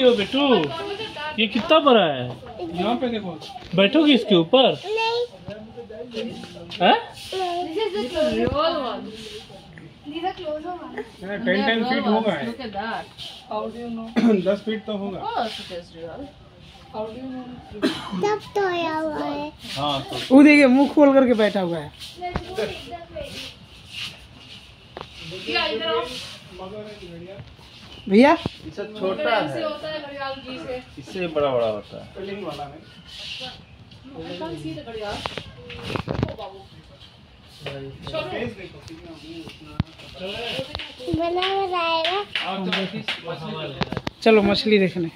हो बेटू, ये कितना बड़ा है? यहाँ पे देखो, बैठोगी इसके ऊपर? हैं? 10 feet होगा। 10 फीट तो होगा। तब तो आया हुआ है। हाँ, वो देखिए मुंह खोल करके बैठा हुआ है। भैया इससे छोटा है, इससे बड़ा बड़ा होता है। बना बनाएगा। चलो मछली देखने।